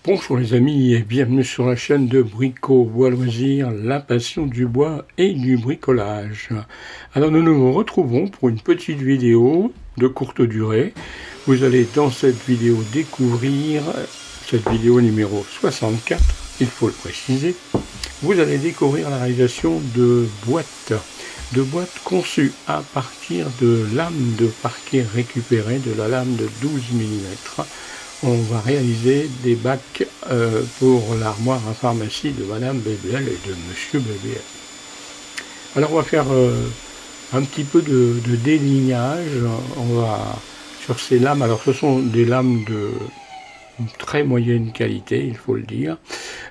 Bonjour les amis et bienvenue sur la chaîne de Brico Bois Loisirs, la passion du bois et du bricolage. Alors nous nous retrouvons pour une petite vidéo de courte durée. Vous allez dans cette vidéo découvrir, cette vidéo numéro 64, il faut le préciser, vous allez découvrir la réalisation de boîtes conçues à partir de lames de parquet récupérées, de la lame de 12 mm. On va réaliser des bacs pour l'armoire à pharmacie de Madame Bébel et de Monsieur Bébel. Alors on va faire un petit peu de délignage. On va sur ces lames. Alors ce sont des lames de très moyenne qualité, il faut le dire.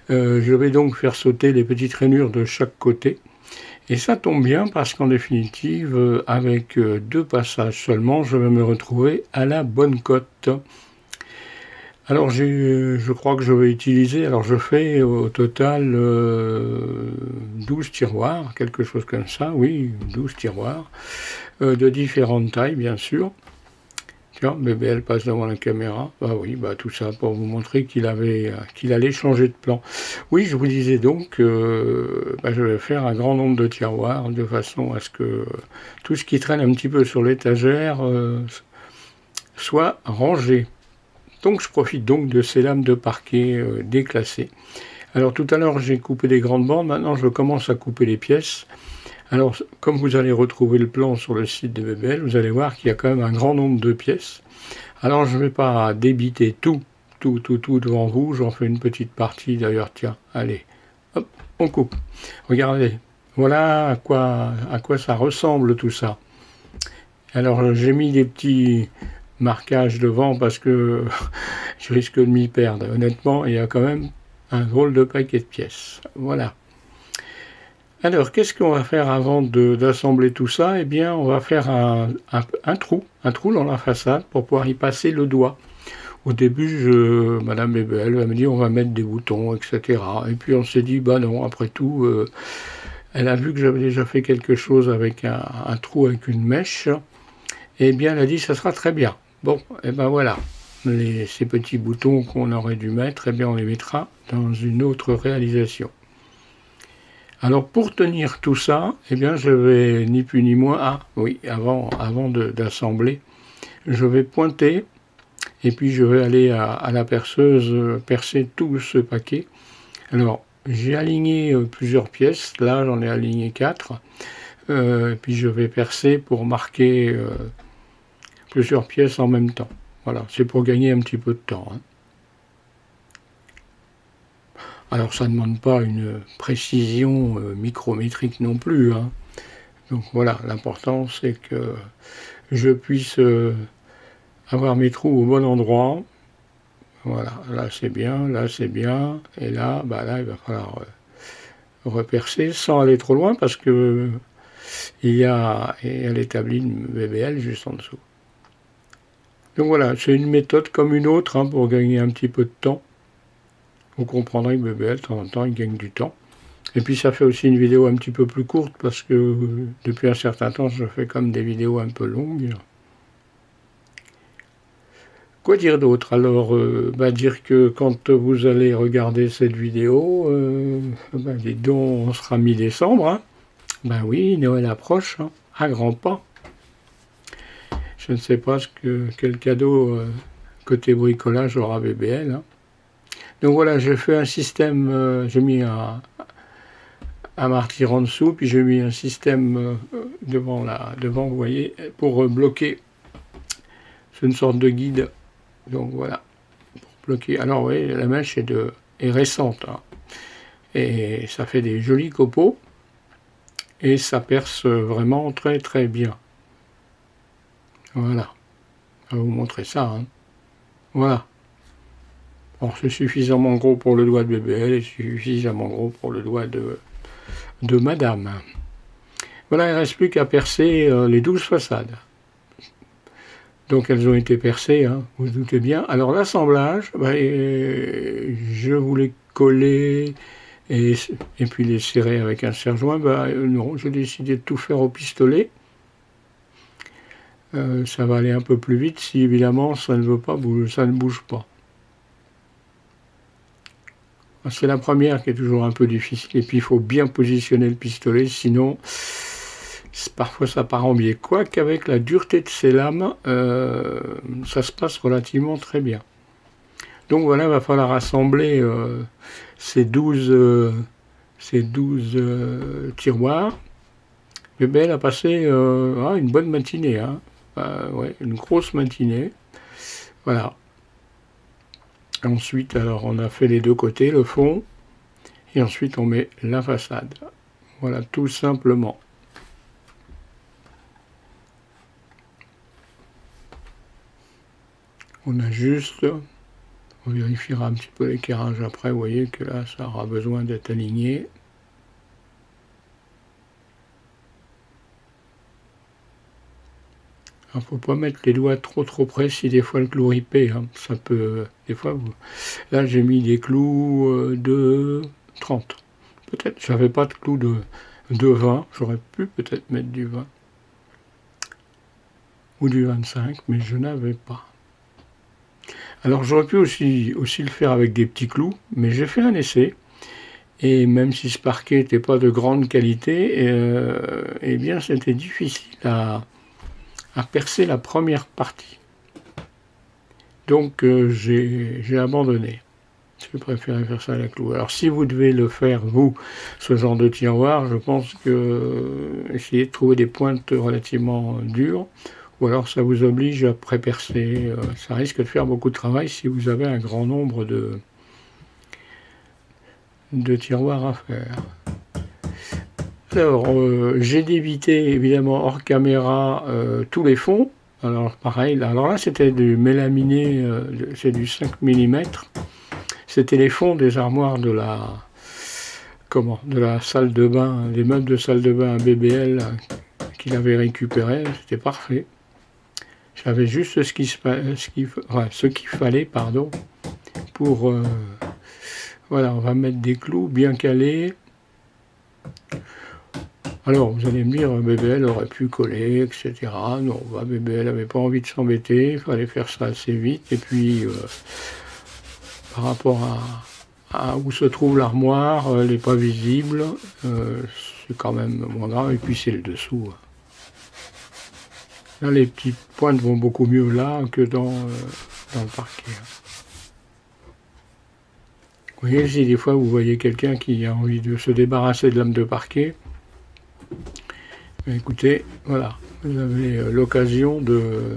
Je vais donc faire sauter les petites rainures de chaque côté. Et ça tombe bien parce qu'en définitive, avec deux passages seulement, je vais me retrouver à la bonne cote. Alors je crois que je vais utiliser, alors je fais au total 12 tiroirs, quelque chose comme ça, oui, 12 tiroirs, de différentes tailles bien sûr. Tiens, bébé, elle passe devant la caméra, bah oui, bah tout ça pour vous montrer qu'il allait changer de plan. Oui, je vous disais donc que je vais faire un grand nombre de tiroirs, de façon à ce que tout ce qui traîne un petit peu sur l'étagère soit rangé. Donc je profite donc de ces lames de parquet déclassées. Alors tout à l'heure j'ai coupé des grandes bandes, maintenant je commence à couper les pièces. Alors comme vous allez retrouver le plan sur le site de Bébel, vous allez voir qu'il y a quand même un grand nombre de pièces. Alors je ne vais pas débiter tout devant vous, j'en fais une petite partie d'ailleurs, tiens, allez, hop, on coupe. Regardez, voilà à quoi ça ressemble tout ça. Alors j'ai mis des petits marquage devant parce que je risque de m'y perdre. Honnêtement, il y a quand même un drôle de paquet de pièces. Voilà. Alors, qu'est-ce qu'on va faire avant d'assembler tout ça? Eh bien, on va faire un trou dans la façade pour pouvoir y passer le doigt. Au début, Madame Bébel va me dire on va mettre des boutons, etc. Et puis on s'est dit, bah non, après tout, elle a vu que j'avais déjà fait quelque chose avec un trou avec une mèche. Eh bien, elle a dit ça sera très bien. Bon, et ben voilà, ces petits boutons qu'on aurait dû mettre, eh bien on les mettra dans une autre réalisation. Alors pour tenir tout ça, eh bien je vais ni plus ni moins, avant d'assembler, je vais pointer et puis je vais aller à la perceuse percer tout ce paquet. Alors j'ai aligné plusieurs pièces, là j'en ai aligné 4, puis je vais percer pour marquer plusieurs pièces en même temps. Voilà, c'est pour gagner un petit peu de temps. Hein. Alors ça ne demande pas une précision micrométrique non plus. Hein. Donc voilà, l'important c'est que je puisse avoir mes trous au bon endroit. Voilà, là c'est bien, et là, là il va falloir repercer sans aller trop loin parce que il y a l'établi de BBL juste en dessous. Donc voilà, c'est une méthode comme une autre hein, pour gagner un petit peu de temps. Vous comprendrez que BBL, de temps en temps, il gagne du temps. Et puis ça fait aussi une vidéo un petit peu plus courte parce que depuis un certain temps, je fais comme des vidéos un peu longues. Quoi dire d'autre? Alors, dire que quand vous allez regarder cette vidéo, dis donc, on sera mi-décembre. Hein. Ben oui, Noël approche, hein, à grands pas. Je ne sais pas quel cadeau côté bricolage aura BBL. Hein. Donc voilà, j'ai fait un système, j'ai mis un martyr en dessous, puis j'ai mis un système devant, vous voyez, pour bloquer. C'est une sorte de guide. Donc voilà, pour bloquer. Alors oui, la mèche est récente. Hein. Et ça fait des jolis copeaux. Et ça perce vraiment très très bien. Voilà. Je vais vous montrer ça. Hein. Voilà. Bon, c'est suffisamment gros pour le doigt de BBL et suffisamment gros pour le doigt de Madame. Voilà, il ne reste plus qu'à percer les 12 façades. Donc elles ont été percées, hein, vous vous doutez bien. Alors l'assemblage, je voulais coller et puis les serrer avec un serre-joint. Non, j'ai décidé de tout faire au pistolet. Ça va aller un peu plus vite si évidemment ça ne veut pas bouger, ça ne bouge pas. C'est la première qui est toujours un peu difficile. Et puis il faut bien positionner le pistolet, sinon parfois ça part en biais. Quoique avec la dureté de ces lames, ça se passe relativement très bien. Donc voilà, il va falloir assembler ces 12 tiroirs. Bébé, elle a passé une bonne matinée, hein. Ouais, une grosse matinée. Voilà. Ensuite, alors, on a fait les deux côtés, le fond, et ensuite on met la façade. Voilà, tout simplement. On a juste, on vérifiera un petit peu l'éclairage après, vous voyez que là, ça aura besoin d'être aligné. Il ne faut pas mettre les doigts trop près si des fois le clou ripé, hein. Ça peut, des fois, là j'ai mis des clous de 30. Peut-être, j'avais pas de clous de 20, j'aurais pu peut-être mettre du 20 ou du 25, mais je n'avais pas. Alors j'aurais pu aussi le faire avec des petits clous, mais j'ai fait un essai, et même si ce parquet n'était pas de grande qualité, eh bien c'était difficile à percer la première partie. Donc j'ai abandonné. J'ai préféré faire ça à la clou. Alors si vous devez le faire, vous, ce genre de tiroir, je pense que essayez de trouver des pointes relativement dures, ou alors ça vous oblige à pré-percer. Ça risque de faire beaucoup de travail si vous avez un grand nombre de tiroirs à faire. Alors, j'ai d'éviter évidemment hors caméra tous les fonds. Alors pareil, alors là c'était du mélaminé, c'est du 5 mm. C'était les fonds des armoires de la salle de bain, des meubles de salle de bain à BBL qu'il avait récupéré. C'était parfait. J'avais juste ce qu'il fallait, pardon, pour voilà, on va mettre des clous bien calés. Alors, vous allez me dire, BBL aurait pu coller, etc. Non, BBL n'avait pas envie de s'embêter, il fallait faire ça assez vite. Et puis, par rapport à où se trouve l'armoire, elle n'est pas visible, c'est quand même moins grave. Et puis, c'est le dessous. Là, les petites pointes vont beaucoup mieux là que dans le parquet. Vous voyez, si des fois vous voyez quelqu'un qui a envie de se débarrasser de lame de parquet, écoutez, voilà, vous avez l'occasion de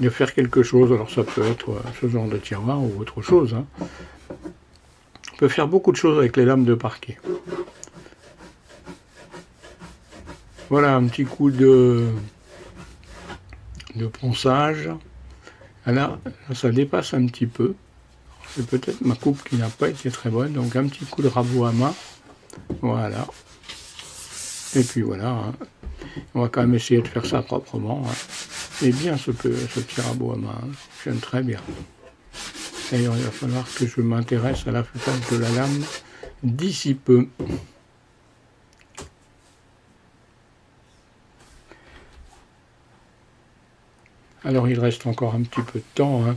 faire quelque chose. Alors ça peut être ce genre de tiroir ou autre chose, hein. On peut faire beaucoup de choses avec les lames de parquet. Voilà un petit coup de ponçage. Là, ça dépasse un petit peu. C'est peut-être ma coupe qui n'a pas été très bonne, donc un petit coup de rabot à main. Voilà. Et puis voilà, hein. On va quand même essayer de faire ça proprement, hein. Et bien ce petit rabot à main, hein. J'aime très bien. D'ailleurs, il va falloir que je m'intéresse à l'affûtage de la lame d'ici peu. Alors il reste encore un petit peu de temps, hein.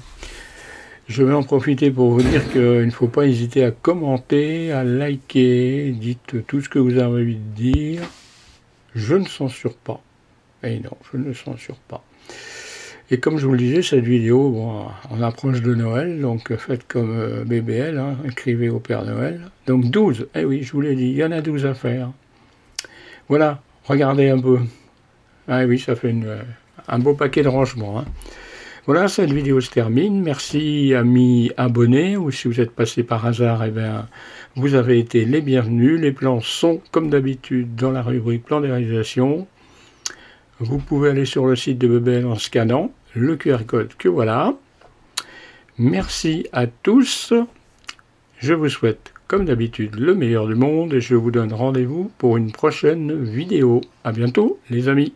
Je vais en profiter pour vous dire qu'il ne faut pas hésiter à commenter, à liker, dites tout ce que vous avez envie de dire. Je ne censure pas. Et non, je ne censure pas. Et comme je vous le disais, cette vidéo, bon, on approche de Noël, donc faites comme BBL, hein, écrivez au Père Noël. Donc 12, eh oui, je vous l'ai dit, il y en a 12 à faire. Voilà, regardez un peu. Ah oui, ça fait un beau paquet de rangements, hein. Voilà, cette vidéo se termine. Merci amis abonnés, ou si vous êtes passé par hasard, eh bien, vous avez été les bienvenus. Les plans sont, comme d'habitude, dans la rubrique plan des réalisations. Vous pouvez aller sur le site de BBL en scannant le QR code que voilà. Merci à tous. Je vous souhaite, comme d'habitude, le meilleur du monde et je vous donne rendez-vous pour une prochaine vidéo. À bientôt, les amis.